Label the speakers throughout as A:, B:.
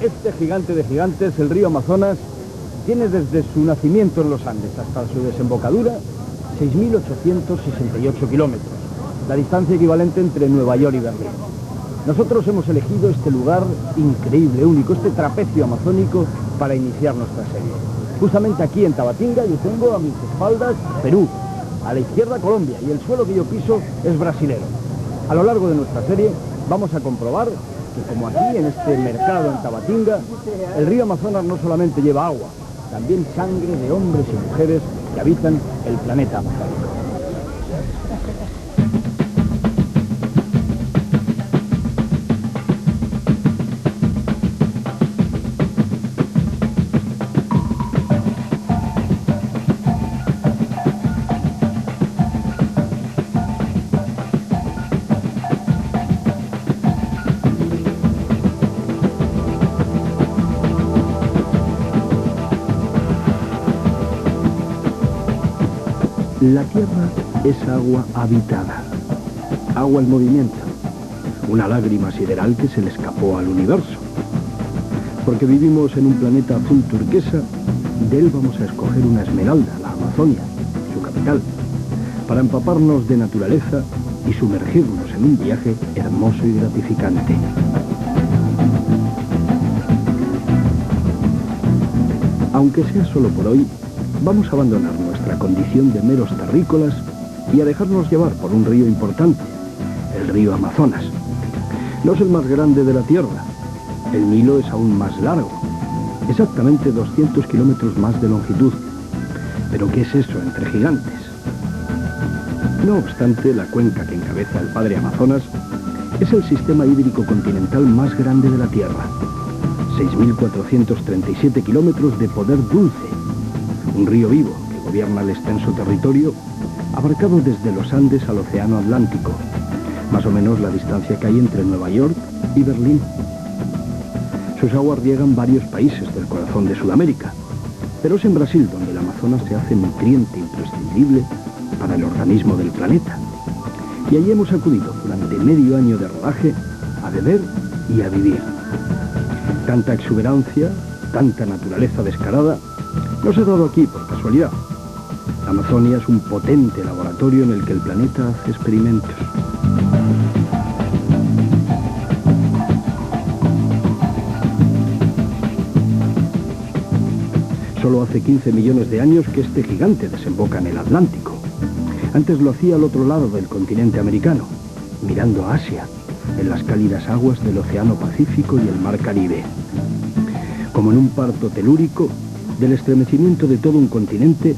A: Este gigante de gigantes, el río Amazonas, tiene desde su nacimiento en los Andes hasta su desembocadura 6.868 kilómetros, la distancia equivalente entre Nueva York y Berlín. Nosotros hemos elegido este lugar increíble, único, este trapecio amazónico para iniciar nuestra serie. Justamente aquí en Tabatinga yo tengo a mis espaldas Perú, a la izquierda Colombia, y el suelo que yo piso es brasilero. A lo largo de nuestra serie vamos a comprobar que, como aquí en este mercado en Tabatinga, el río Amazonas no solamente lleva agua, también sangre de hombres y mujeres que habitan el planeta amazónico.
B: La Tierra es agua habitada, agua en movimiento, una lágrima sideral que se le escapó al universo. Porque vivimos en un planeta azul turquesa, de él vamos a escoger una esmeralda, la Amazonia, su capital, para empaparnos de naturaleza y sumergirnos en un viaje hermoso y gratificante. Aunque sea solo por hoy, vamos a abandonar nuestra condición de meros terrícolas y a dejarnos llevar por un río importante, el río Amazonas. No es el más grande de la Tierra, el Nilo es aún más largo, exactamente 200 kilómetros más de longitud. ¿Pero qué es eso entre gigantes? No obstante, la cuenca que encabeza el padre Amazonas es el sistema hídrico continental más grande de la Tierra. 6.437 kilómetros de poder dulce. Un río vivo que gobierna el extenso territorio abarcado desde los Andes al Océano Atlántico, más o menos la distancia que hay entre Nueva York y Berlín. Sus aguas riegan varios países del corazón de Sudamérica, pero es en Brasil donde el Amazonas se hace nutriente imprescindible para el organismo del planeta. Y allí hemos acudido durante medio año de rodaje a beber y a vivir. Tanta exuberancia, tanta naturaleza descarada, no se ha dado aquí por casualidad. La Amazonia es un potente laboratorio en el que el planeta hace experimentos. Solo hace 15 millones de años que este gigante desemboca en el Atlántico. Antes lo hacía al otro lado del continente americano, mirando a Asia, en las cálidas aguas del Océano Pacífico y el Mar Caribe. Como en un parto telúrico, del estremecimiento de todo un continente,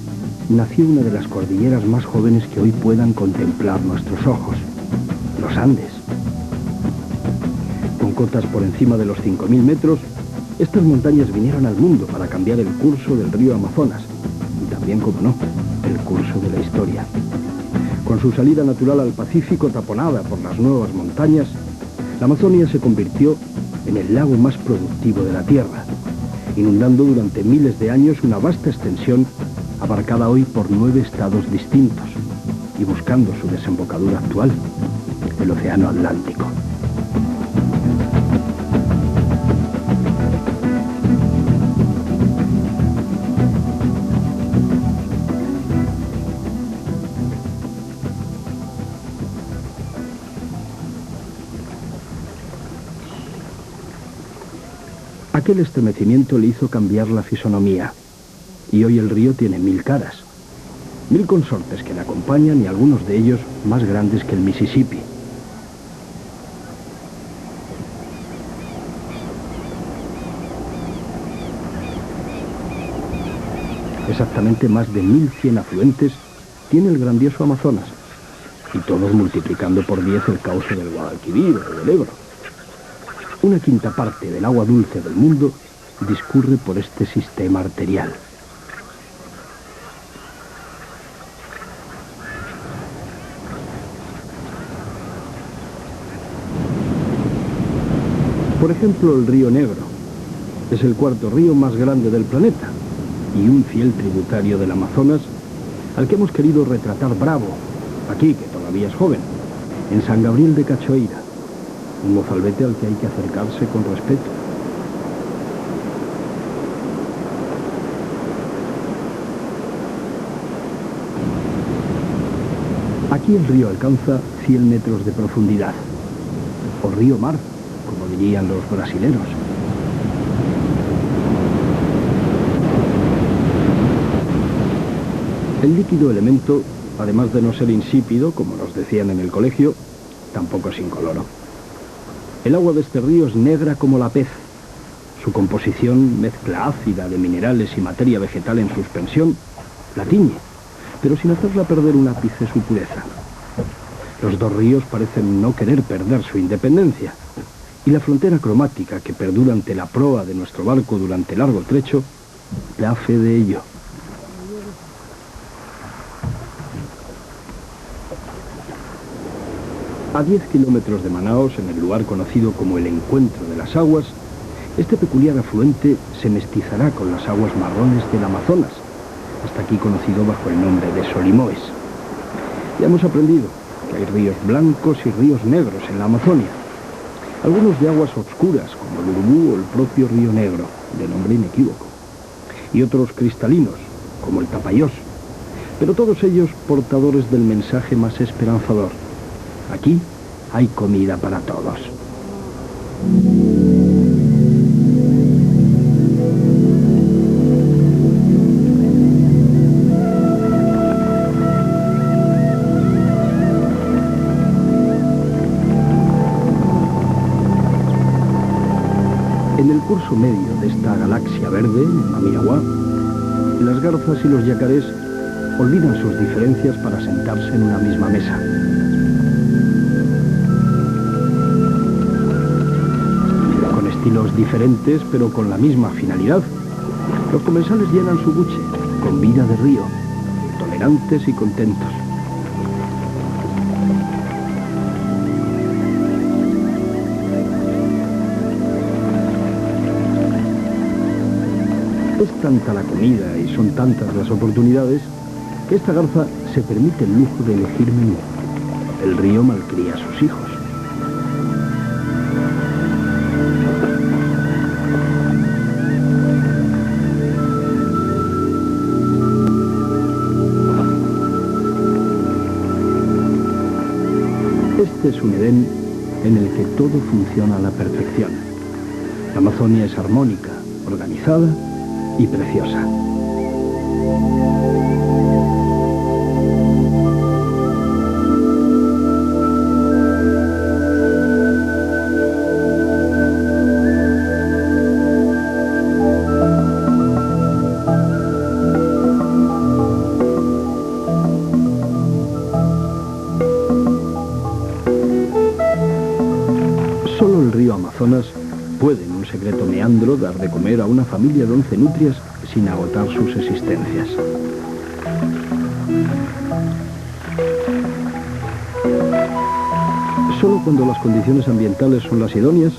B: nació una de las cordilleras más jóvenes que hoy puedan contemplar nuestros ojos, los Andes. Con cotas por encima de los 5.000 metros, estas montañas vinieron al mundo para cambiar el curso del río Amazonas, y también, como no, el curso de la historia. Con su salida natural al Pacífico taponada por las nuevas montañas, la Amazonia se convirtió en el lago más productivo de la Tierra, inundando durante miles de años una vasta extensión abarcada hoy por 9 estados distintos y buscando su desembocadura actual, el Océano Atlántico. Aquel estremecimiento le hizo cambiar la fisonomía, y hoy el río tiene 1000 caras, 1000 consortes que le acompañan y algunos de ellos más grandes que el Mississippi. Exactamente más de 1100 afluentes tiene el grandioso Amazonas, y todos multiplicando por 10 el cauce del Guadalquivir o del Ebro. Una quinta parte del agua dulce del mundo discurre por este sistema arterial. Por ejemplo, el río Negro es el cuarto río más grande del planeta y un fiel tributario del Amazonas al que hemos querido retratar bravo, aquí que todavía es joven, en San Gabriel de Cachoeira, un mozalbete al que hay que acercarse con respeto. Aquí el río alcanza 100 metros de profundidad, o río mar, como dirían los brasileros. El líquido elemento, además de no ser insípido, como nos decían en el colegio, tampoco es incoloro. El agua de este río es negra como la pez. Su composición, mezcla ácida de minerales y materia vegetal en suspensión, la tiñe, pero sin hacerla perder un ápice su pureza. Los dos ríos parecen no querer perder su independencia, y la frontera cromática que perdura ante la proa de nuestro barco durante largo trecho da fe de ello. A 10 kilómetros de Manaos, en el lugar conocido como el Encuentro de las Aguas, este peculiar afluente se mestizará con las aguas marrones del Amazonas, hasta aquí conocido bajo el nombre de Solimoes. Ya hemos aprendido que hay ríos blancos y ríos negros en la Amazonia, algunos de aguas oscuras, como el Urubú o el propio Río Negro, de nombre inequívoco, y otros cristalinos, como el Tapajós, pero todos ellos portadores del mensaje más esperanzador. Aquí hay comida para todos. En el curso medio de esta galaxia verde, Mamiraguá, las garzas y los yacarés olvidan sus diferencias para sentarse en una misma mesa. Con estilos diferentes, pero con la misma finalidad, los comensales llenan su buche con vida de río, tolerantes y contentos. Es tanta la comida y son tantas las oportunidades que esta garza se permite el lujo de elegir menú. El río malcría a sus hijos. Este es un Edén en el que todo funciona a la perfección. La Amazonia es armónica, organizada y preciosa. Solo el río Amazonas puede, en un secreto meandro, dar de comer a una familia de 11 nutrias sin agotar sus existencias. Solo cuando las condiciones ambientales son las idóneas,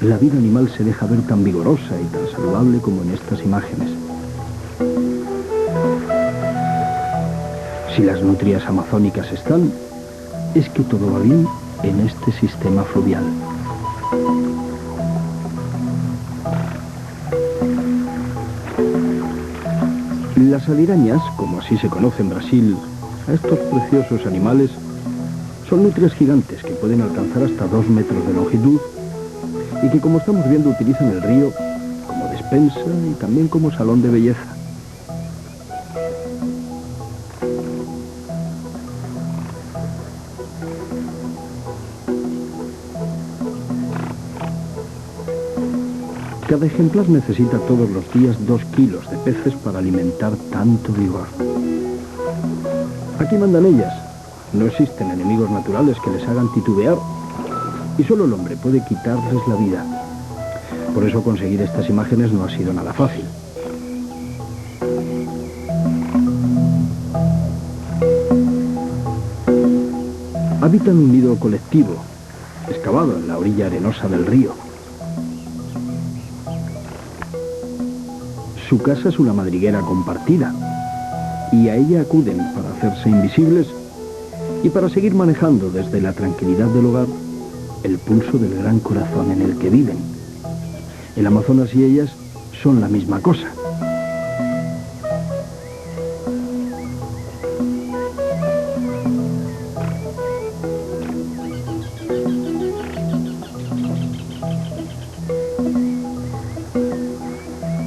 B: la vida animal se deja ver tan vigorosa y tan saludable como en estas imágenes. Si las nutrias amazónicas están, es que todo va bien en este sistema fluvial. Las alirañas, como así se conoce en Brasil, a estos preciosos animales, son nutrias gigantes que pueden alcanzar hasta 2 metros de longitud y que, como estamos viendo, utilizan el río como despensa y también como salón de belleza. Cada ejemplar necesita todos los días 2 kilos de peces para alimentar tanto vigor. Aquí mandan ellas. No existen enemigos naturales que les hagan titubear y solo el hombre puede quitarles la vida. Por eso conseguir estas imágenes no ha sido nada fácil. Habitan un nido colectivo, excavado en la orilla arenosa del río. Su casa es una madriguera compartida y a ella acuden para hacerse invisibles y para seguir manejando desde la tranquilidad del hogar el pulso del gran corazón en el que viven. El Amazonas y ellas son la misma cosa.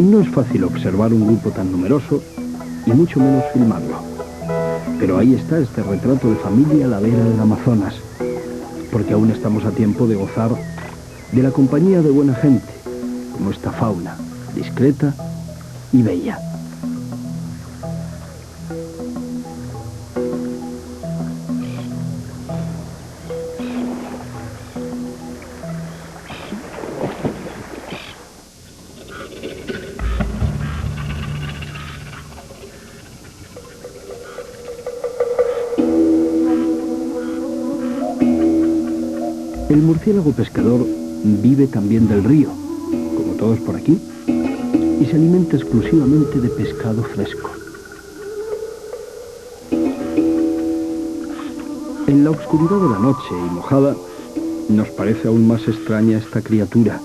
B: No es fácil observar un grupo tan numeroso y mucho menos filmarlo. Pero ahí está este retrato de familia a la vera del Amazonas, porque aún estamos a tiempo de gozar de la compañía de buena gente, como esta fauna, discreta y bella. El murciélago pescador vive también del río, como todos por aquí, y se alimenta exclusivamente de pescado fresco. En la oscuridad de la noche y mojada, nos parece aún más extraña esta criatura,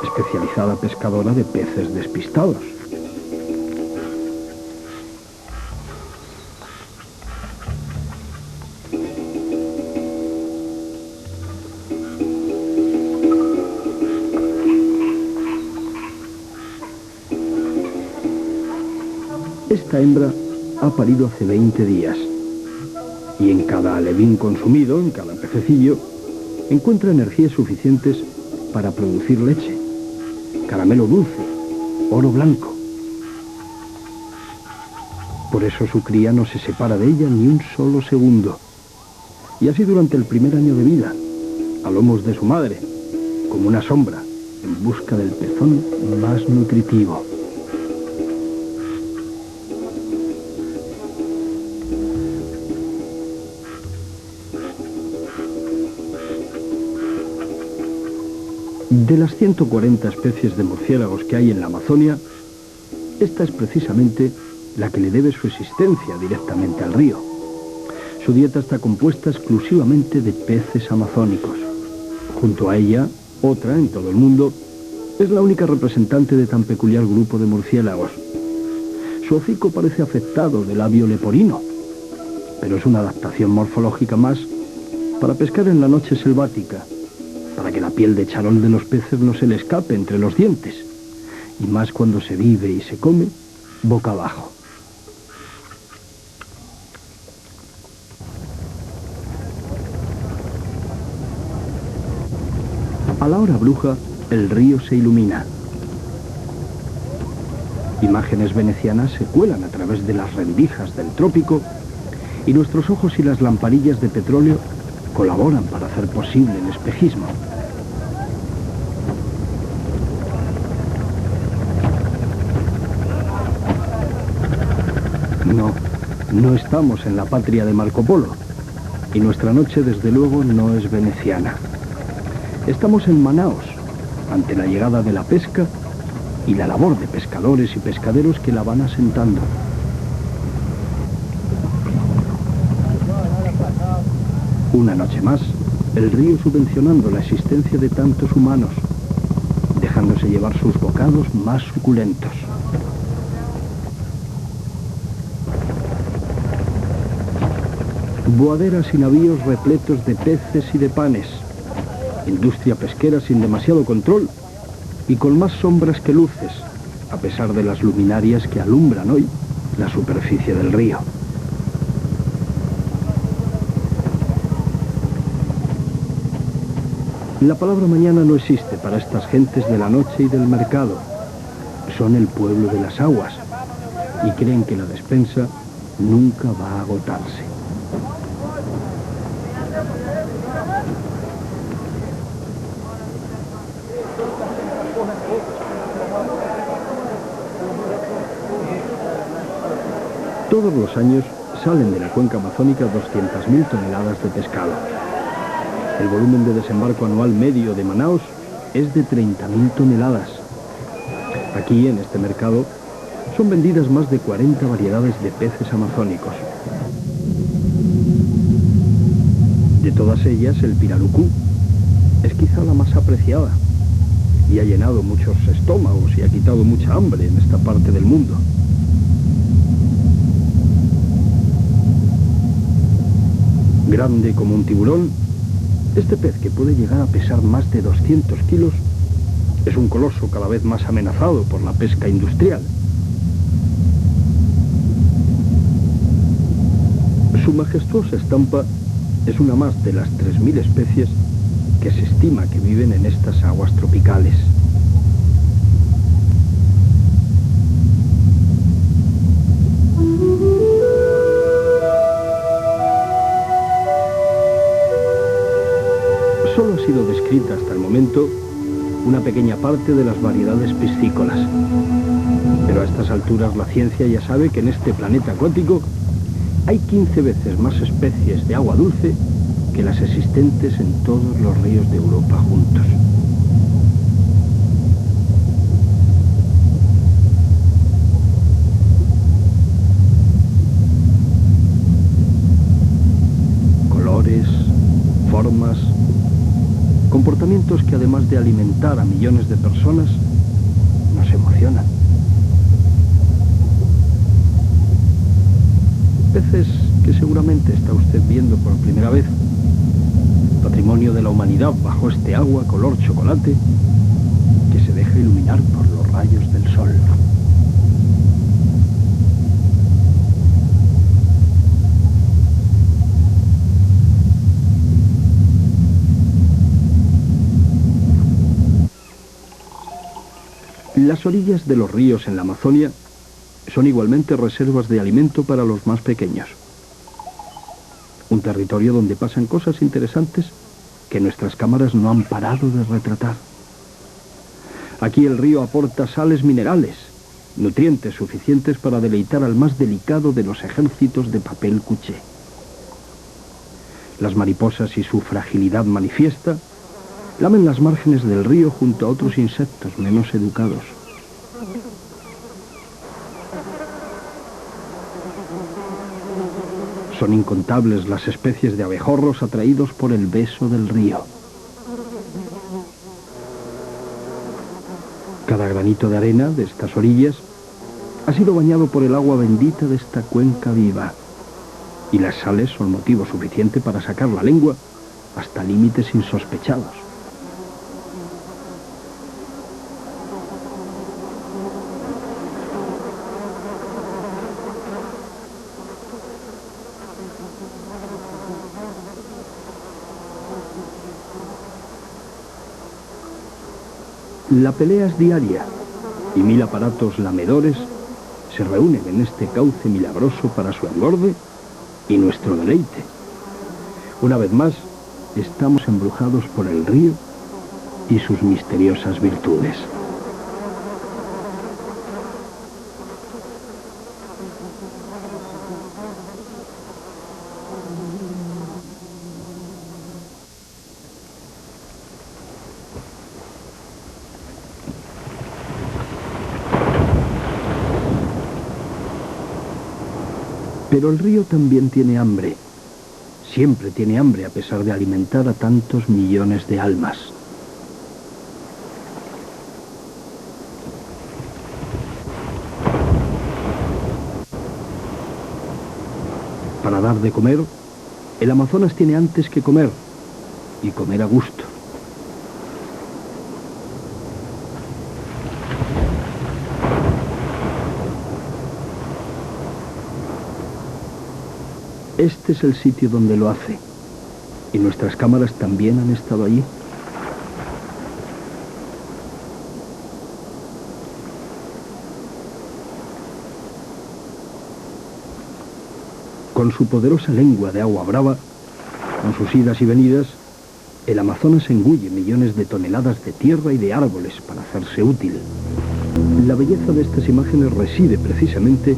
B: especializada pescadora de peces despistados. Esta hembra ha parido hace 20 días y en cada alevín consumido, en cada pececillo, encuentra energías suficientes para producir leche, caramelo dulce, oro blanco. Por eso su cría no se separa de ella ni un solo segundo. Y así durante el primer año de vida, a lomos de su madre, como una sombra, en busca del pezón más nutritivo. De las 140 especies de murciélagos que hay en la Amazonia, esta es precisamente la que le debe su existencia directamente al río. Su dieta está compuesta exclusivamente de peces amazónicos. Junto a ella, otra en todo el mundo, es la única representante de tan peculiar grupo de murciélagos. Su hocico parece afectado de labio leporino, pero es una adaptación morfológica más para pescar en la noche selvática, para que la piel de charol de los peces no se le escape entre los dientes, y más cuando se vive y se come boca abajo. A la hora bruja, el río se ilumina. Imágenes venecianas se cuelan a través de las rendijas del trópico y nuestros ojos y las lamparillas de petróleo colaboran para hacer posible el espejismo. No estamos en la patria de Marco Polo, y nuestra noche desde luego no es veneciana. Estamos en Manaos, ante la llegada de la pesca y la labor de pescadores y pescaderos que la van asentando. Una noche más, el río subvencionando la existencia de tantos humanos, dejándose llevar sus bocados más suculentos. Boaderas y navíos repletos de peces y de panes, industria pesquera sin demasiado control y con más sombras que luces, a pesar de las luminarias que alumbran hoy la superficie del río. La palabra mañana no existe para estas gentes de la noche y del mercado. Son el pueblo de las aguas y creen que la despensa nunca va a agotarse. Todos los años salen de la cuenca amazónica 200.000 toneladas de pescado. El volumen de desembarco anual medio de Manaos es de 30.000 toneladas. Aquí, en este mercado, son vendidas más de 40 variedades de peces amazónicos. De todas ellas, el pirarucú es quizá la más apreciada y ha llenado muchos estómagos y ha quitado mucha hambre en esta parte del mundo. Grande como un tiburón, este pez, que puede llegar a pesar más de 200 kilos, Es un coloso cada vez más amenazado por la pesca industrial. Su majestuosa estampa es una más de las 3.000 especies que se estima que viven en estas aguas tropicales. Solo ha sido descrita hasta el momento una pequeña parte de las variedades piscícolas. Pero a estas alturas la ciencia ya sabe que en este planeta acuático hay 15 veces más especies de agua dulce que las existentes en todos los ríos de Europa juntos. Colores, formas, comportamientos que además de alimentar a millones de personas, nos emocionan. Peces que seguramente está usted viendo por primera vez. Patrimonio de la humanidad bajo este agua color chocolate que se deja iluminar por los rayos del sol. Las orillas de los ríos en la Amazonia son igualmente reservas de alimento para los más pequeños. Un territorio donde pasan cosas interesantes que nuestras cámaras no han parado de retratar. Aquí el río aporta sales minerales, nutrientes suficientes para deleitar al más delicado de los ejércitos de papel cuché. Las mariposas y su fragilidad manifiesta lamen las márgenes del río junto a otros insectos menos educados. Son incontables las especies de abejorros atraídos por el beso del río. Cada granito de arena de estas orillas ha sido bañado por el agua bendita de esta cuenca viva, y las sales son motivo suficiente para sacar la lengua hasta límites insospechados. La pelea es diaria y 1000 aparatos lamedores se reúnen en este cauce milagroso para su engorde y nuestro deleite. Una vez más, estamos embrujados por el río y sus misteriosas virtudes. Pero el río también tiene hambre. Siempre tiene hambre a pesar de alimentar a tantos millones de almas. Para dar de comer, el Amazonas tiene antes que comer, y comer a gusto. Este es el sitio donde lo hace, y nuestras cámaras también han estado allí. Con su poderosa lengua de agua brava, con sus idas y venidas, el Amazonas engulle millones de toneladas de tierra y de árboles para hacerse útil. La belleza de estas imágenes reside precisamente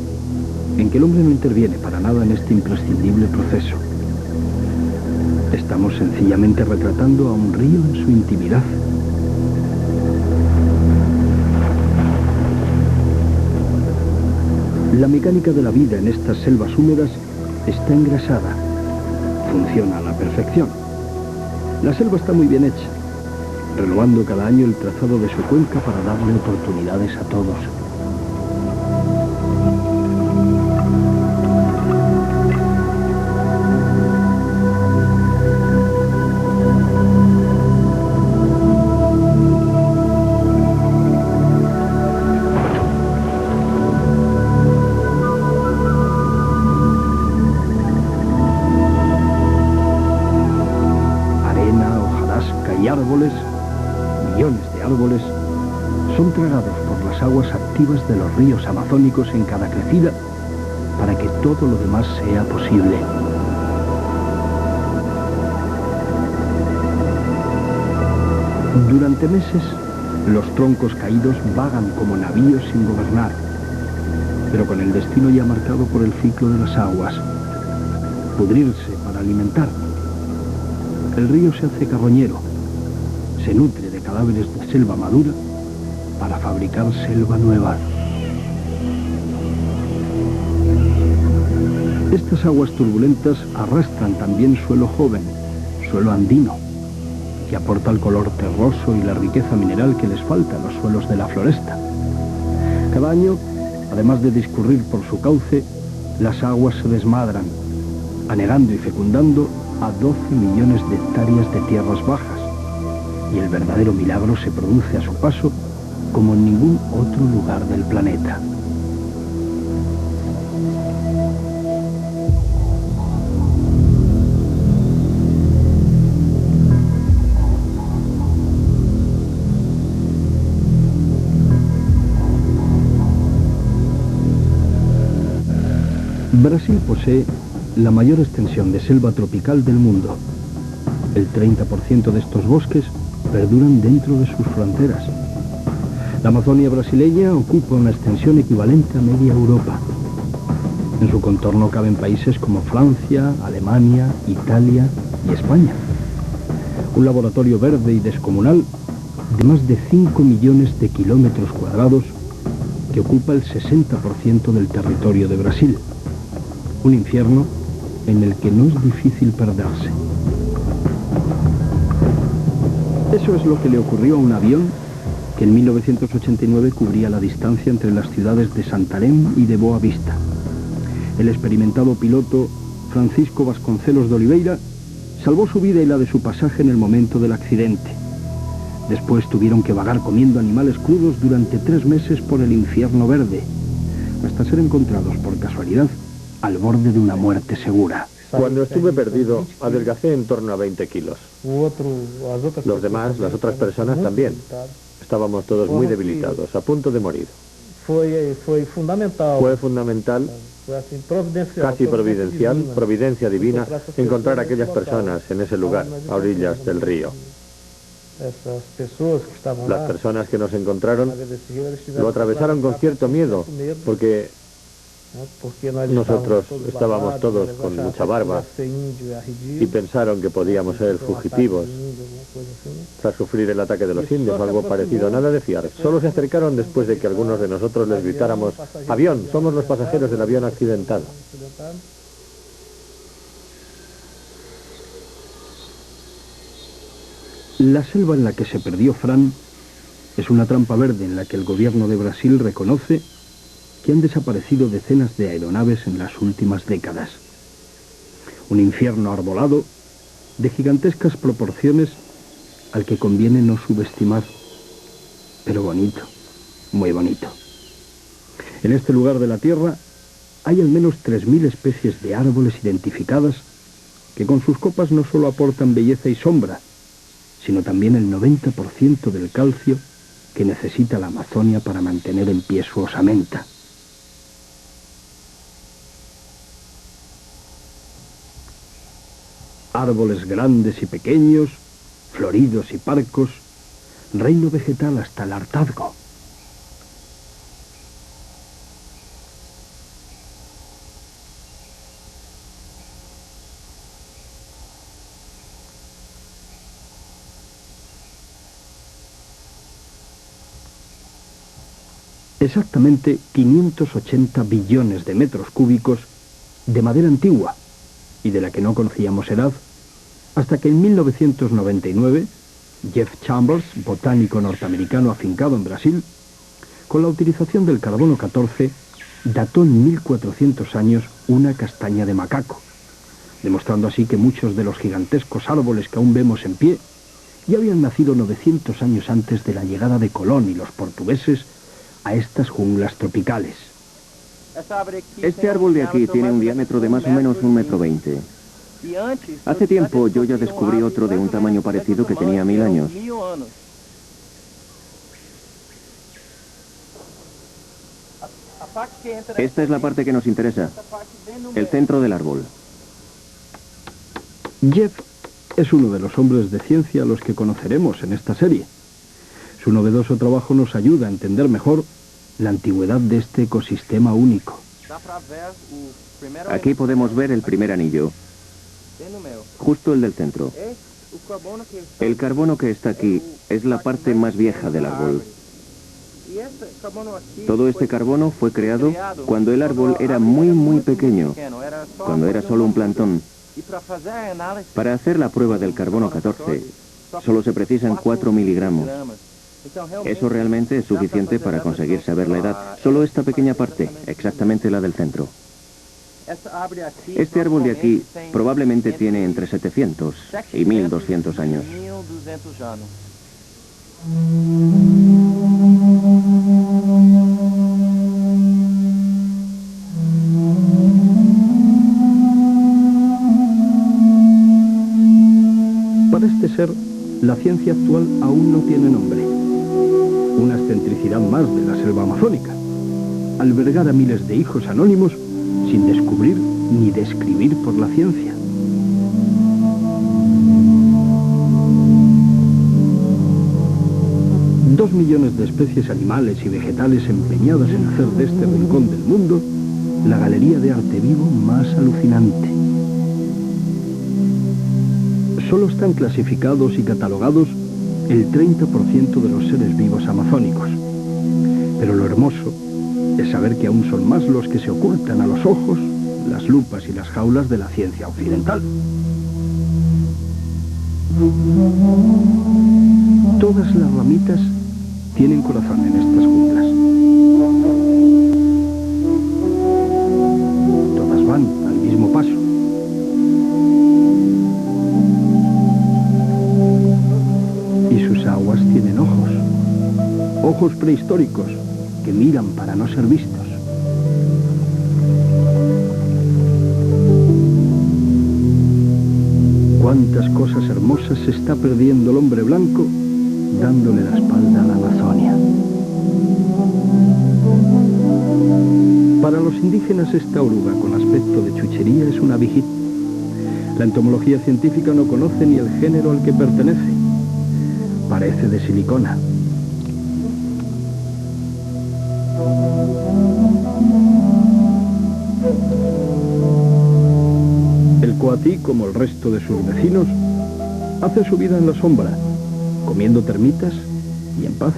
B: en que el hombre no interviene para nada en este imprescindible proceso. Estamos sencillamente retratando a un río en su intimidad. La mecánica de la vida en estas selvas húmedas está engrasada. Funciona a la perfección. La selva está muy bien hecha, renovando cada año el trazado de su cuenca para darle oportunidades a todos. Y árboles, millones de árboles, son tragados por las aguas activas de los ríos amazónicos en cada crecida para que todo lo demás sea posible. Durante meses, los troncos caídos vagan como navíos sin gobernar, pero con el destino ya marcado por el ciclo de las aguas. Pudrirse para alimentar. El río se hace carroñero, se nutre de cadáveres de selva madura para fabricar selva nueva. Estas aguas turbulentas arrastran también suelo joven, suelo andino, que aporta el color terroso y la riqueza mineral que les falta a los suelos de la floresta. Cada año, además de discurrir por su cauce, las aguas se desmadran, anegando y fecundando a 12 millones de hectáreas de tierras bajas, y el verdadero milagro se produce a su paso como en ningún otro lugar del planeta. Brasil posee la mayor extensión de selva tropical del mundo. El 30% de estos bosques perduran dentro de sus fronteras. La Amazonia brasileña ocupa una extensión equivalente a media Europa. En su contorno caben países como Francia, Alemania, Italia y España. Un laboratorio verde y descomunal de más de 5 millones de kilómetros cuadrados que ocupa el 60% del territorio de Brasil. Un infierno en el que no es difícil perderse. Eso es lo que le ocurrió a un avión que en 1989 cubría la distancia entre las ciudades de Santarém y de Boa Vista. El experimentado piloto Francisco Vasconcelos de Oliveira salvó su vida y la de su pasaje en el momento del accidente. Después tuvieron que vagar comiendo animales crudos durante 3 meses por el infierno verde, hasta ser encontrados por casualidad al borde de una muerte segura.
C: Cuando estuve perdido, adelgacé en torno a 20 kilos. Los demás, las otras personas también. Estábamos todos muy debilitados, a punto de morir. Fue fundamental, casi providencial, providencia divina, encontrar a aquellas personas en ese lugar, a orillas del río. Las personas que nos encontraron lo atravesaron con cierto miedo, porque nosotros estábamos todos con mucha barba y pensaron que podíamos ser fugitivos tras sufrir el ataque de los indios o algo parecido. Nada de fiar. Solo se acercaron después de que algunos de nosotros les gritáramos: «Avión, somos los pasajeros del avión accidentado».
B: La selva en la que se perdió Fran es una trampa verde en la que el gobierno de Brasil reconoce que han desaparecido decenas de aeronaves en las últimas décadas. Un infierno arbolado de gigantescas proporciones al que conviene no subestimar, pero bonito, muy bonito. En este lugar de la Tierra hay al menos 3.000 especies de árboles identificadas que con sus copas no solo aportan belleza y sombra, sino también el 90% del calcio que necesita la Amazonia para mantener en pie su osamenta. Árboles grandes y pequeños, floridos y parcos, reino vegetal hasta el hartazgo. Exactamente 580 billones de metros cúbicos de madera antigua y de la que no conocíamos edad, hasta que en 1999, Jeff Chambers, botánico norteamericano afincado en Brasil, con la utilización del carbono 14, dató en 1400 años una castaña de macaco, demostrando así que muchos de los gigantescos árboles que aún vemos en pie ya habían nacido 900 años antes de la llegada de Colón y los portugueses a estas junglas tropicales.
D: Este árbol de aquí tiene un diámetro de más o menos 1,20 m. Hace tiempo yo ya descubrí otro de un tamaño parecido que tenía 1000 años. Esta es la parte que nos interesa, el centro del árbol.
B: Jeff es uno de los hombres de ciencia a los que conoceremos en esta serie. Su novedoso trabajo nos ayuda a entender mejor la antigüedad de este ecosistema único.
D: Aquí podemos ver el primer anillo, justo el del centro. El carbono que está aquí es la parte más vieja del árbol. Todo este carbono fue creado cuando el árbol era muy pequeño, cuando era solo un plantón. Para hacer la prueba del carbono 14, solo se precisan 4 miligramos. Eso realmente es suficiente para conseguir saber la edad. Solo esta pequeña parte, exactamente la del centro. Este árbol de aquí probablemente tiene entre 700 y 1200 años.
B: Para este ser, la ciencia actual aún no tiene nombre. Una excentricidad más de la selva amazónica. Albergar a miles de hijos anónimos sin descubrir ni describir por la ciencia. Dos millones de especies animales y vegetales empeñadas en hacer de este rincón del mundo la galería de arte vivo más alucinante. Solo están clasificados y catalogados el 30% de los seres vivos amazónicos. Pero lo hermoso es saber que aún son más los que se ocultan a los ojos, las lupas y las jaulas de la ciencia occidental. Todas las ramitas tienen corazón en estas junglas. Todas van al mismo paso. Y sus aguas tienen ojos. Ojos prehistóricos que miran para no ser vistos. Cuántas cosas hermosas se está perdiendo el hombre blanco dándole la espalda a la Amazonia. Para los indígenas esta oruga con aspecto de chuchería es una vigit. La entomología científica no conoce ni el género al que pertenece. Parece de silicona. El coatí, como el resto de sus vecinos, hace su vida en la sombra, comiendo termitas y en paz.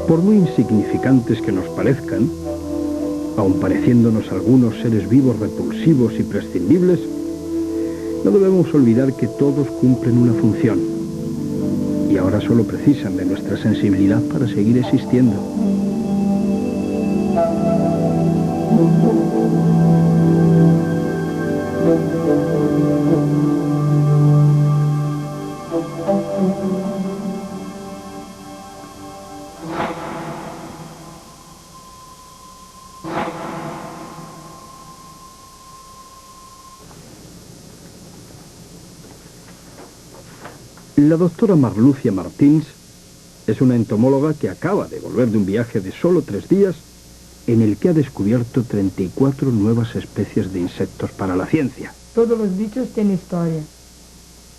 B: Por muy insignificantes que nos parezcan, aun pareciéndonos algunos seres vivos repulsivos y prescindibles, no debemos olvidar que todos cumplen una función y ahora solo precisan de nuestra sensibilidad para seguir existiendo. La doctora Marlucia Martins es una entomóloga que acaba de volver de un viaje de solo 3 días en el que ha descubierto 34 nuevas especies de insectos para la ciencia.
E: Todos los bichos tienen historia.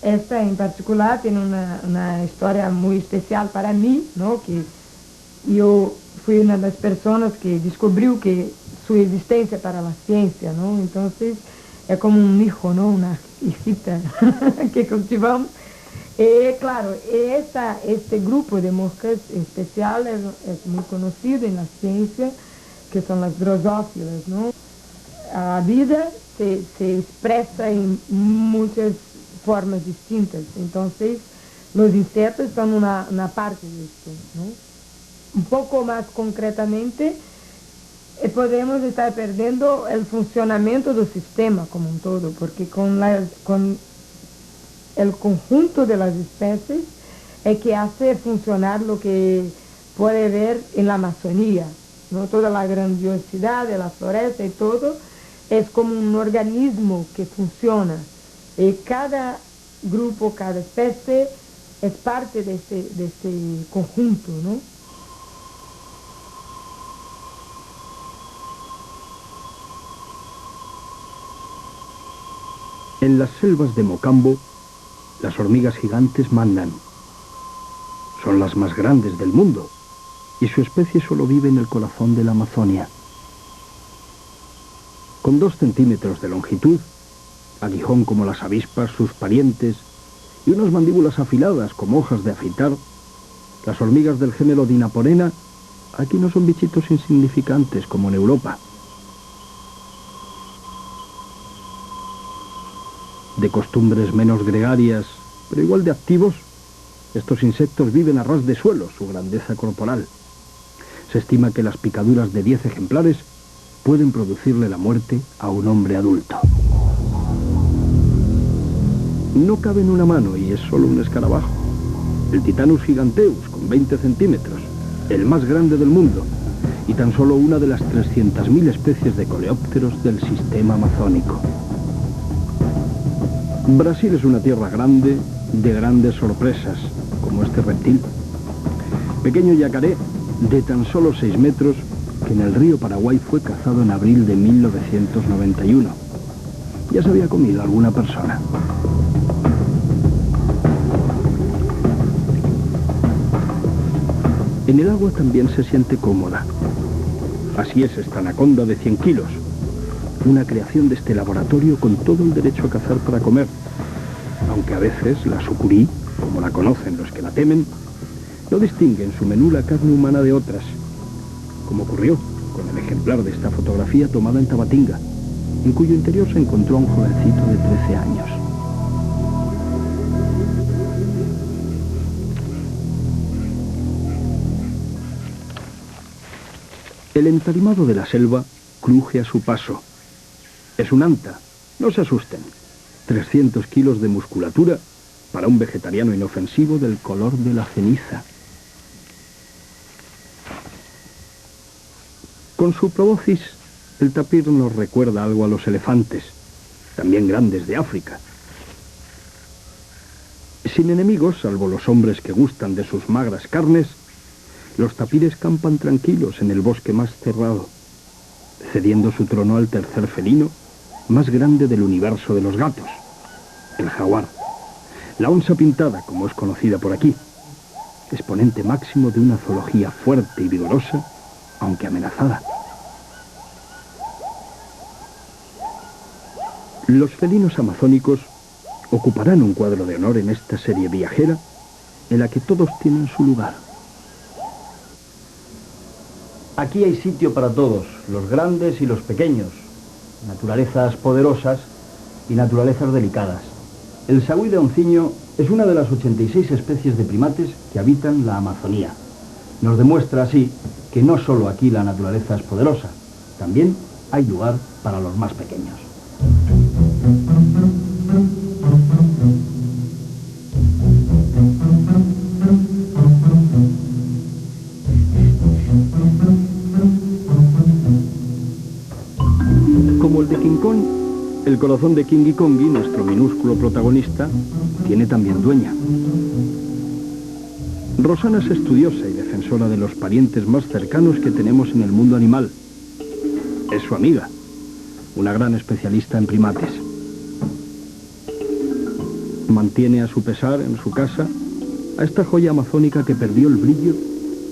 E: Esta en particular tiene una historia muy especial para mí, ¿no? Que yo fui una de las personas que descubrió que su existencia para la ciencia, ¿no? Entonces es como un hijo, ¿no? Una hijita que cultivamos. Claro, este grupo de moscas especial es muy conocido en la ciencia, que son las drosófilas, ¿no? La vida se expresa en muchas formas distintas, entonces los insectos son una parte de esto, ¿no? Un poco más concretamente, podemos estar perdiendo el funcionamiento del sistema como un todo, porque con el conjunto de las especies es que hace funcionar lo que puede ver en la Amazonía, ¿no? Toda la grandiosidad de la floresta y todo es como un organismo que funciona. Y cada grupo, cada especie es parte de este conjunto, ¿no?
B: En las selvas de Mocambo, las hormigas gigantes mandan. Son las más grandes del mundo y su especie solo vive en el corazón de la Amazonia. Con 2 centímetros de longitud, aguijón como las avispas, sus parientes, y unas mandíbulas afiladas como hojas de afeitar, las hormigas del género Dinaporena aquí no son bichitos insignificantes como en Europa. De costumbres menos gregarias, pero igual de activos, estos insectos viven a ras de suelo su grandeza corporal. Se estima que las picaduras de 10 ejemplares pueden producirle la muerte a un hombre adulto. No cabe en una mano y es solo un escarabajo. El Titanus giganteus, con 20 centímetros, el más grande del mundo, y tan solo una de las 300.000 especies de coleópteros del sistema amazónico. Brasil es una tierra grande, de grandes sorpresas, como este reptil. Pequeño yacaré de tan solo 6 metros, que en el río Paraguay fue cazado en abril de 1991. Ya se había comido alguna persona. En el agua también se siente cómoda. Así es esta anaconda de 100 kilos. Una creación de este laboratorio con todo el derecho a cazar para comer. Aunque a veces la sucurí, como la conocen los que la temen, no distingue en su menú la carne humana de otras. Como ocurrió con el ejemplar de esta fotografía tomada en Tabatinga, en cuyo interior se encontró a un jovencito de 13 años. El entarimado de la selva cruje a su paso. Es un anta, no se asusten. 300 kilos de musculatura para un vegetariano inofensivo del color de la ceniza. Con su proboscis, el tapir nos recuerda algo a los elefantes, también grandes de África. Sin enemigos, salvo los hombres que gustan de sus magras carnes, los tapires campan tranquilos en el bosque más cerrado, cediendo su trono al tercer felino más grande del universo de los gatos, el jaguar. La onza pintada, como es conocida por aquí, exponente máximo de una zoología fuerte y vigorosa, aunque amenazada. Los felinos amazónicos ocuparán un cuadro de honor en esta serie viajera en la que todos tienen su lugar.
A: Aquí hay sitio para todos, los grandes y los pequeños, naturalezas poderosas y naturalezas delicadas. El sagüí leonciño es una de las 86 especies de primates que habitan la Amazonía. Nos demuestra así que no solo aquí la naturaleza es poderosa, también hay lugar para los más pequeños.
B: Como el de King Kong, el corazón de Kingi Kongi, nuestro minúsculo protagonista, tiene también dueña. Rosana es estudiosa y defensora de los parientes más cercanos que tenemos en el mundo animal. Es su amiga, una gran especialista en primates. Mantiene a su pesar en su casa a esta joya amazónica que perdió el brillo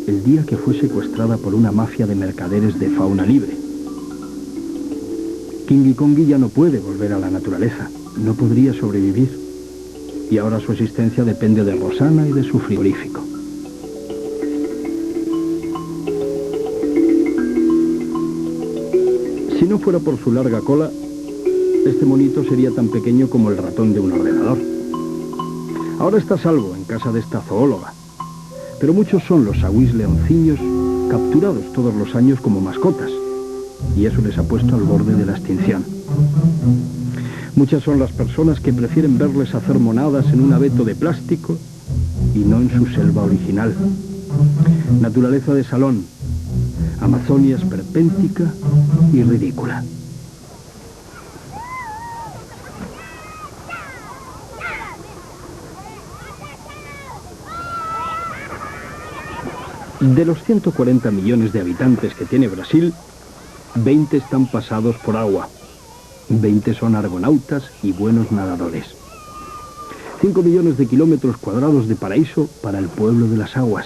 B: el día que fue secuestrada por una mafia de mercaderes de fauna libre. Kingi Kongi ya no puede volver a la naturaleza, no podría sobrevivir, y ahora su existencia depende de Rosana y de su frigorífico. Si no fuera por su larga cola, este monito sería tan pequeño como el ratón de un ordenador. Ahora está a salvo en casa de esta zoóloga, pero muchos son los sagüís leonciños capturados todos los años como mascotas, y eso les ha puesto al borde de la extinción. Muchas son las personas que prefieren verles hacer monadas en un abeto de plástico y no en su selva original. Naturaleza de salón, Amazonia esperpéntica y ridícula. De los 140 millones de habitantes que tiene Brasil, 20 están pasados por agua. 20 son argonautas y buenos nadadores. 5 millones de kilómetros cuadrados de paraíso para el pueblo de las aguas.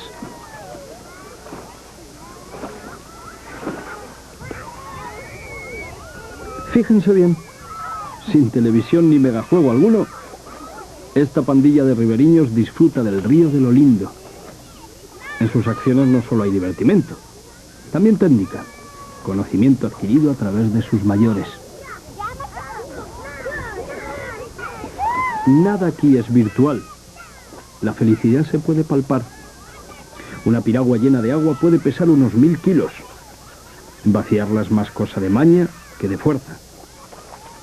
B: Fíjense bien, sin televisión ni megajuego alguno, esta pandilla de riberiños disfruta del río de lo lindo. En sus acciones no solo hay divertimento, también técnica, conocimiento adquirido a través de sus mayores. Nada aquí es virtual. La felicidad se puede palpar. Una piragua llena de agua puede pesar unos 1000 kilos. Vaciarla es más cosa de maña que de fuerza.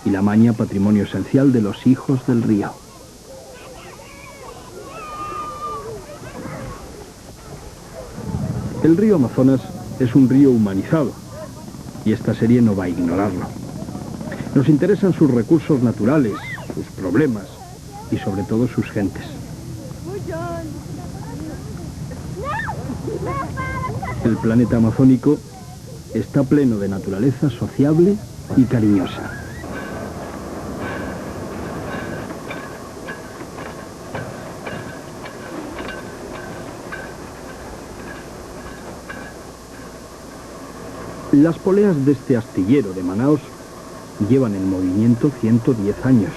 B: Y la maña, patrimonio esencial de los hijos del río. El río Amazonas es un río humanizado, y esta serie no va a ignorarlo. Nos interesan sus recursos naturales, sus problemas y sobre todo sus gentes. El planeta amazónico está pleno de naturaleza sociable y cariñosa. Las poleas de este astillero de Manaos llevan en movimiento 110 años.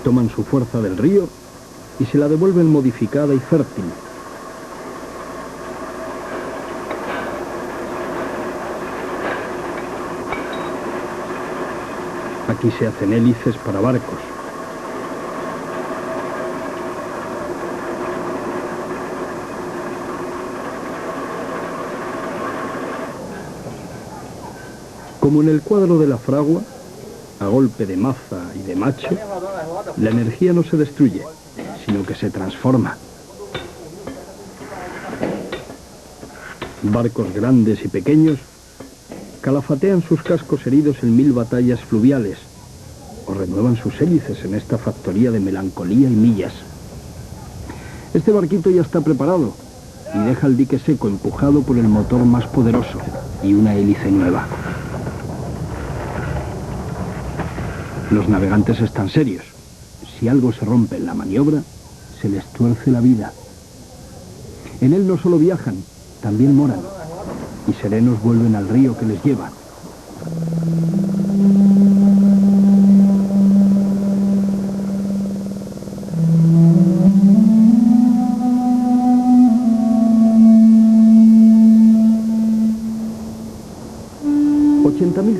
B: Toman su fuerza del río y se la devuelven modificada y fértil. Aquí se hacen hélices para barcos. Como en el cuadro de la fragua, a golpe de maza y de macho, la energía no se destruye, sino que se transforma. Barcos grandes y pequeños calafatean sus cascos heridos en 1000 batallas fluviales o renuevan sus hélices en esta factoría de melancolía y millas. Este barquito ya está preparado y deja el dique seco empujado por el motor más poderoso y una hélice nueva. Los navegantes están serios. Si algo se rompe en la maniobra, se les tuerce la vida. En él no solo viajan, también moran. Y serenos vuelven al río que les lleva.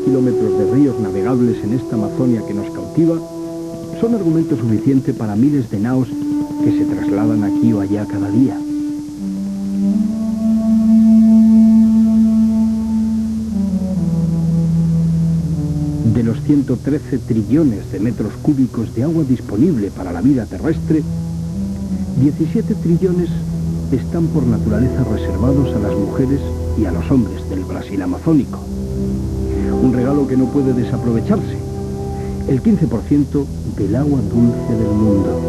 B: Kilómetros de ríos navegables en esta Amazonia que nos cautiva son argumento suficiente para miles de naos que se trasladan aquí o allá cada día. De los 113 trillones de metros cúbicos de agua disponible para la vida terrestre, 17 trillones están por naturaleza reservados a las mujeres y a los hombres del Brasil amazónico. Un regalo que no puede desaprovecharse, el 15% del agua dulce del mundo.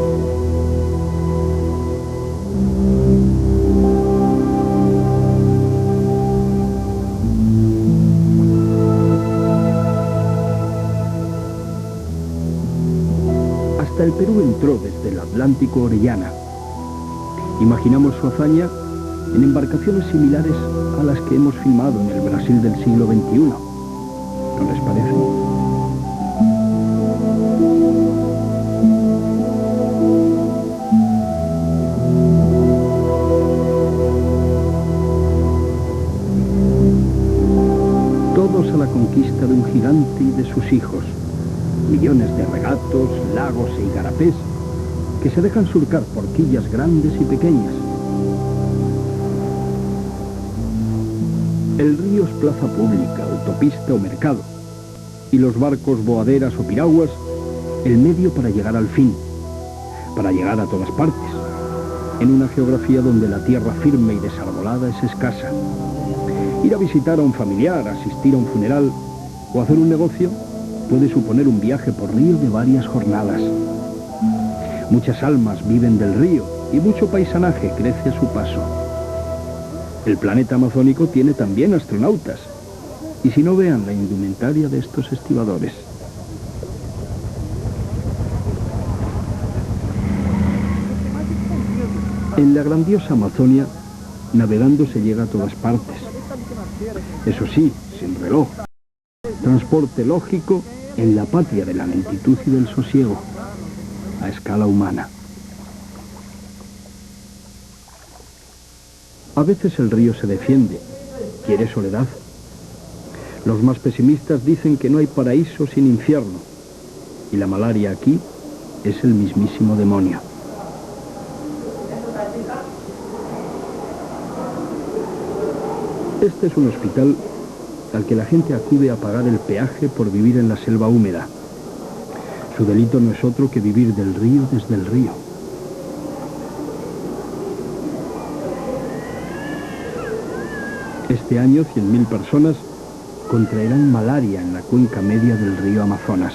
B: Hasta el Perú entró desde el Atlántico Orellana. Imaginamos su hazaña en embarcaciones similares a las que hemos filmado en el Brasil del siglo XXI. ¿No les parece? Todos a la conquista de un gigante y de sus hijos. Millones de regatos, lagos e igarapés que se dejan surcar por quillas grandes y pequeñas. El río es plaza pública, autopista o mercado, y los barcos, boaderas o piraguas el medio para llegar al fin, para llegar a todas partes, en una geografía donde la tierra firme y desarbolada es escasa. Ir a visitar a un familiar, asistir a un funeral o hacer un negocio puede suponer un viaje por río de varias jornadas. Muchas almas viven del río y mucho paisanaje crece a su paso. El planeta amazónico tiene también astronautas. Y si no, vean la indumentaria de estos estibadores. En la grandiosa Amazonia, navegando se llega a todas partes. Eso sí, sin reloj. Transporte lógico en la patria de la lentitud y del sosiego, a escala humana. A veces el río se defiende, quiere soledad. Los más pesimistas dicen que no hay paraíso sin infierno, y la malaria aquí es el mismísimo demonio. Este es un hospital al que la gente acude a pagar el peaje por vivir en la selva húmeda. Su delito no es otro que vivir del río desde el río. Este año 100.000 personas contraerán malaria en la cuenca media del río Amazonas.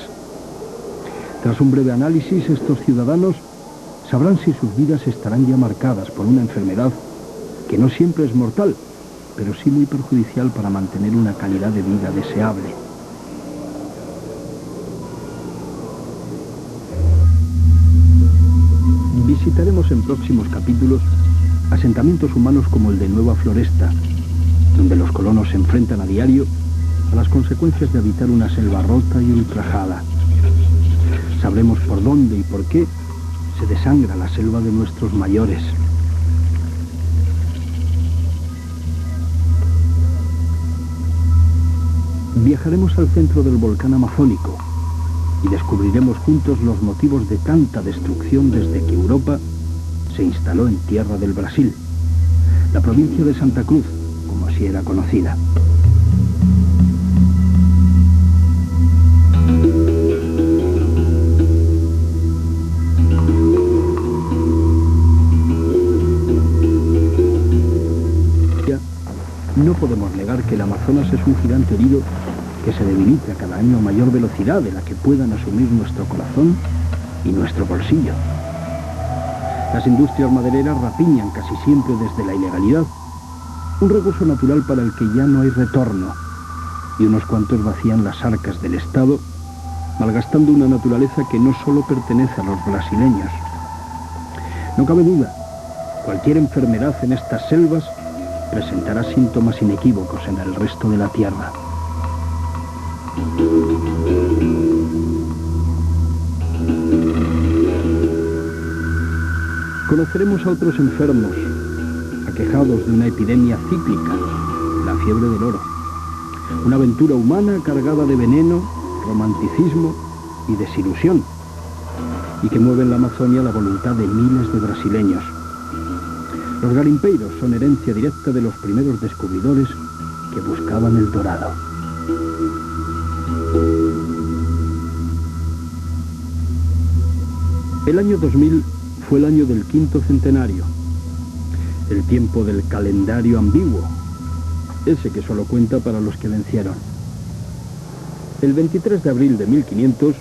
B: Tras un breve análisis, estos ciudadanos sabrán si sus vidas estarán ya marcadas por una enfermedad que no siempre es mortal, pero sí muy perjudicial para mantener una calidad de vida deseable. Visitaremos en próximos capítulos asentamientos humanos como el de Nueva Floresta, donde los colonos se enfrentan a diario a las consecuencias de habitar una selva rota y ultrajada. Sabremos por dónde y por qué se desangra la selva de nuestros mayores. Viajaremos al centro del volcán amazónico y descubriremos juntos los motivos de tanta destrucción desde que Europa se instaló en tierra del Brasil, la provincia de Santa Cruz, como así era conocida. No podemos negar que el Amazonas es un gigante herido que se debilita cada año a mayor velocidad de la que puedan asumir nuestro corazón y nuestro bolsillo. Las industrias madereras rapiñan casi siempre desde la ilegalidad, un recurso natural para el que ya no hay retorno, y unos cuantos vacían las arcas del Estado, malgastando una naturaleza que no solo pertenece a los brasileños. No cabe duda, cualquier enfermedad en estas selvas presentará síntomas inequívocos en el resto de la tierra. Conoceremos a otros enfermos, aquejados de una epidemia cíclica, la fiebre del oro. Una aventura humana cargada de veneno, romanticismo y desilusión, y que mueve en la Amazonia la voluntad de miles de brasileños. Los garimpeiros son herencia directa de los primeros descubridores que buscaban el dorado. El año 2000 fue el año del 5º centenario, el tiempo del calendario ambiguo, ese que solo cuenta para los que vencieron. El 23 de abril de 1500,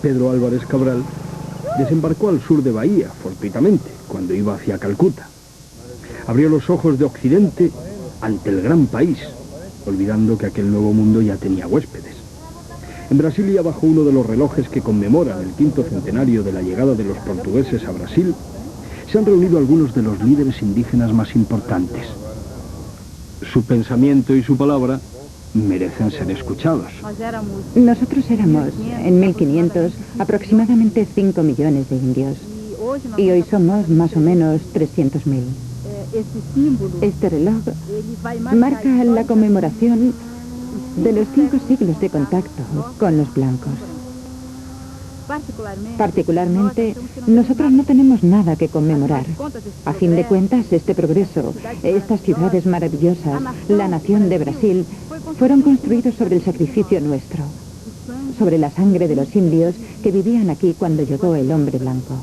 B: Pedro Álvarez Cabral desembarcó al sur de Bahía, fortuitamente, cuando iba hacia Calcuta. Abrió los ojos de Occidente ante el gran país, olvidando que aquel nuevo mundo ya tenía huéspedes. En Brasilia, bajo uno de los relojes que conmemoran el 5º centenario de la llegada de los portugueses a Brasil, se han reunido algunos de los líderes indígenas más importantes. Su pensamiento y su palabra merecen ser escuchados.
F: Nosotros éramos, en 1500, aproximadamente 5 millones de indios. Y hoy somos más o menos 300.000. Este reloj marca la conmemoración de los 5 siglos de contacto con los blancos. Particularmente, nosotros no tenemos nada que conmemorar. A fin de cuentas, este progreso, estas ciudades maravillosas, la nación de Brasil, fueron construidos sobre el sacrificio nuestro. sobre la sangre de los indios que vivían aquí cuando llegó el hombre blanco.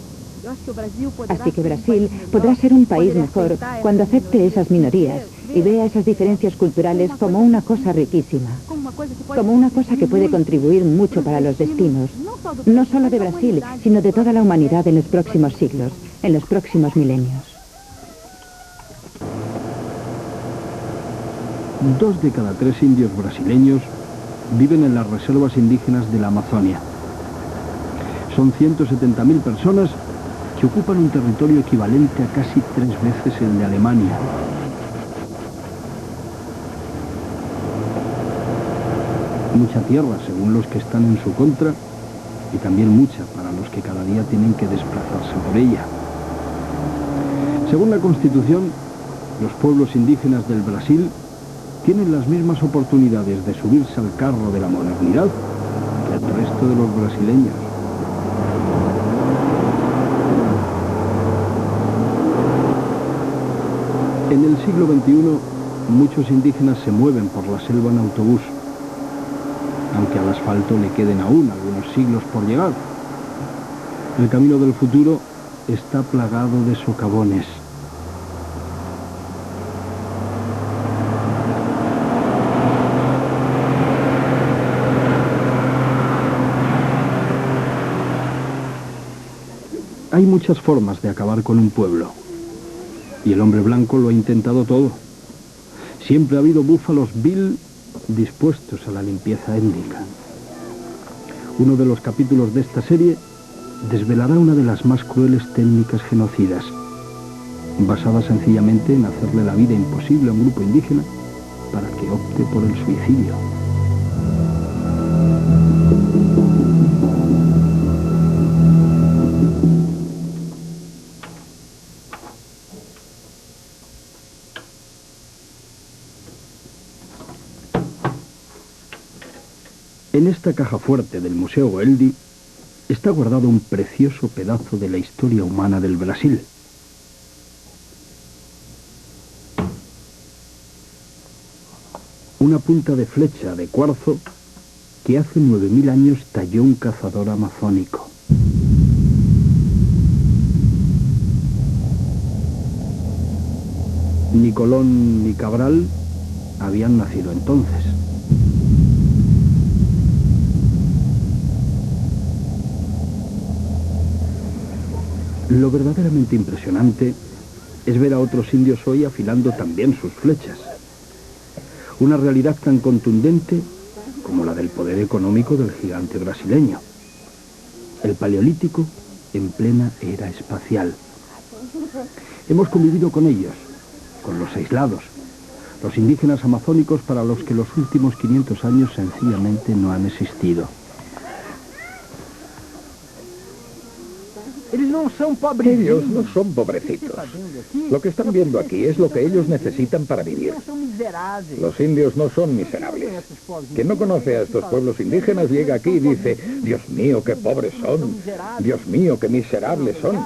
F: Así que Brasil podrá ser un país mejor cuando acepte esas minorías y vea esas diferencias culturales como una cosa riquísima, como una cosa que puede contribuir mucho para los destinos, no solo de Brasil, sino de toda la humanidad en los próximos siglos, en los próximos milenios.
B: 2 de cada 3 indios brasileños viven en las reservas indígenas de la Amazonia. Son 170.000 personas que ocupan un territorio equivalente a casi 3 veces el de Alemania. Mucha tierra, según los que están en su contra, y también mucha para los que cada día tienen que desplazarse por ella. Según la Constitución, los pueblos indígenas del Brasil tienen las mismas oportunidades de subirse al carro de la modernidad que el resto de los brasileños. En el siglo XXI, muchos indígenas se mueven por la selva en autobús, aunque al asfalto le queden aún algunos siglos por llegar. El camino del futuro está plagado de socavones. Hay muchas formas de acabar con un pueblo, y el hombre blanco lo ha intentado todo. Siempre ha habido búfalos Bill dispuestos a la limpieza étnica. Uno de los capítulos de esta serie desvelará una de las más crueles técnicas genocidas, basada sencillamente en hacerle la vida imposible a un grupo indígena para que opte por el suicidio. En esta caja fuerte del Museo Goeldi está guardado un precioso pedazo de la historia humana del Brasil. Una punta de flecha de cuarzo que hace 9.000 años talló un cazador amazónico. Ni Colón ni Cabral habían nacido entonces. Lo verdaderamente impresionante es ver a otros indios hoy afilando también sus flechas. Una realidad tan contundente como la del poder económico del gigante brasileño. El Paleolítico en plena era espacial. Hemos convivido con ellos, con los aislados, los indígenas amazónicos para los que los últimos 500 años sencillamente no han existido.
G: Ellos no son pobrecitos. Lo que están viendo aquí es lo que ellos necesitan para vivir. Los indios no son miserables. Quien no conoce a estos pueblos indígenas llega aquí y dice: Dios mío, qué pobres son. Dios mío, qué miserables son.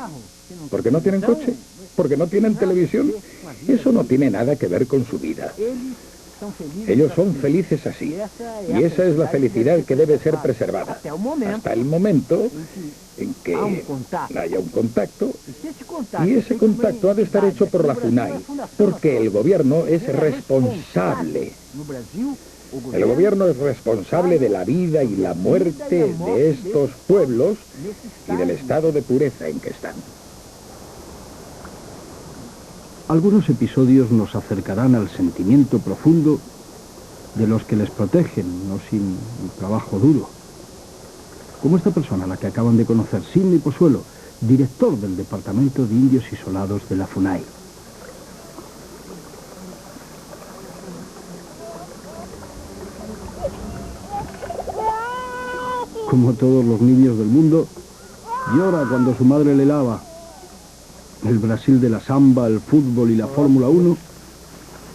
G: ¿Porque no tienen coche? ¿Porque no tienen televisión? Eso no tiene nada que ver con su vida. Ellos son felices así, y esa es la felicidad que debe ser preservada, hasta el momento en que haya un contacto, y ese contacto ha de estar hecho por la FUNAI, porque el gobierno es responsable. El gobierno es responsable de la vida y la muerte de estos pueblos y del estado de pureza en que están.
B: Algunos episodios nos acercarán al sentimiento profundo de los que les protegen, no sin un trabajo duro. Como esta persona a la que acaban de conocer, Sidney Pozuelo, director del Departamento de Indios Isolados de la FUNAI. Como todos los niños del mundo, llora cuando su madre le lava. El Brasil de la samba, el fútbol y la Fórmula 1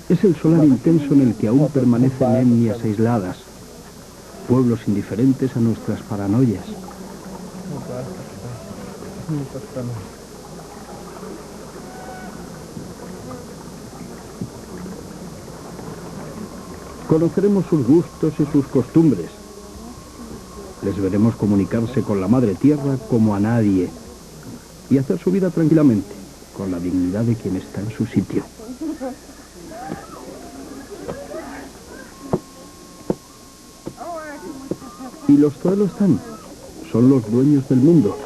B: es el solar intenso en el que aún permanecen etnias aisladas, pueblos indiferentes a nuestras paranoias. Conoceremos sus gustos y sus costumbres, Les veremos comunicarse con la Madre Tierra como a nadie y hacer su vida tranquilamente, con la dignidad de quien está en su sitio. Y los Zoe lo están. Son los dueños del mundo.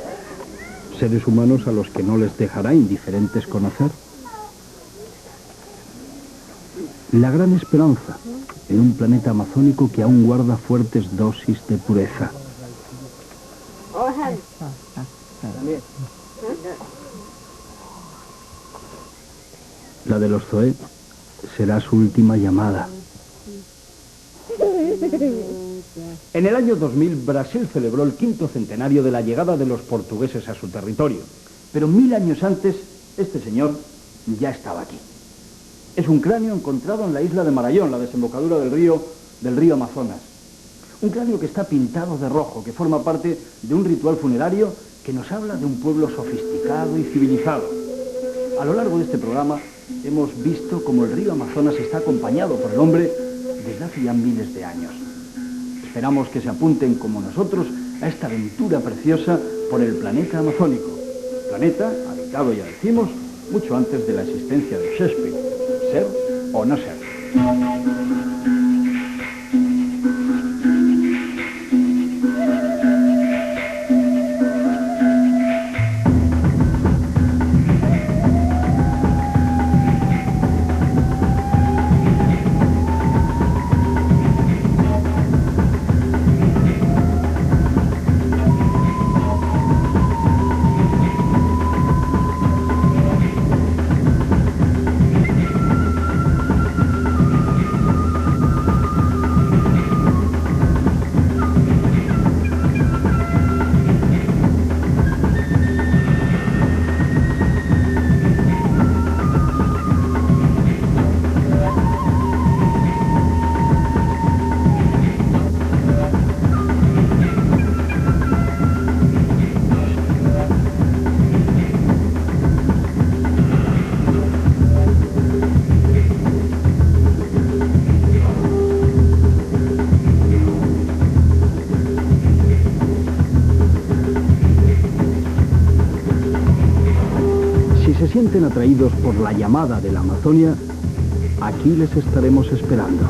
B: Seres humanos a los que no les dejará indiferentes conocer. La gran esperanza en un planeta amazónico que aún guarda fuertes dosis de pureza. La de los Zoe será su última llamada.
A: En el año 2000, Brasil celebró el 5º centenario de la llegada de los portugueses a su territorio. Pero 1000 años antes, este señor ya estaba aquí. Es un cráneo encontrado en la isla de Marayón, la desembocadura del río Amazonas. Un cráneo que está pintado de rojo, que forma parte de un ritual funerario que nos habla de un pueblo sofisticado y civilizado. A lo largo de este programa hemos visto cómo el río Amazonas está acompañado por el hombre desde hace ya miles de años. Esperamos que se apunten como nosotros a esta aventura preciosa por el planeta amazónico. Planeta habitado, ya decimos, mucho antes de la existencia de Shakespeare. Ser o no ser.
B: Se sienten atraídos por la llamada de la Amazonia, aquí les estaremos esperando.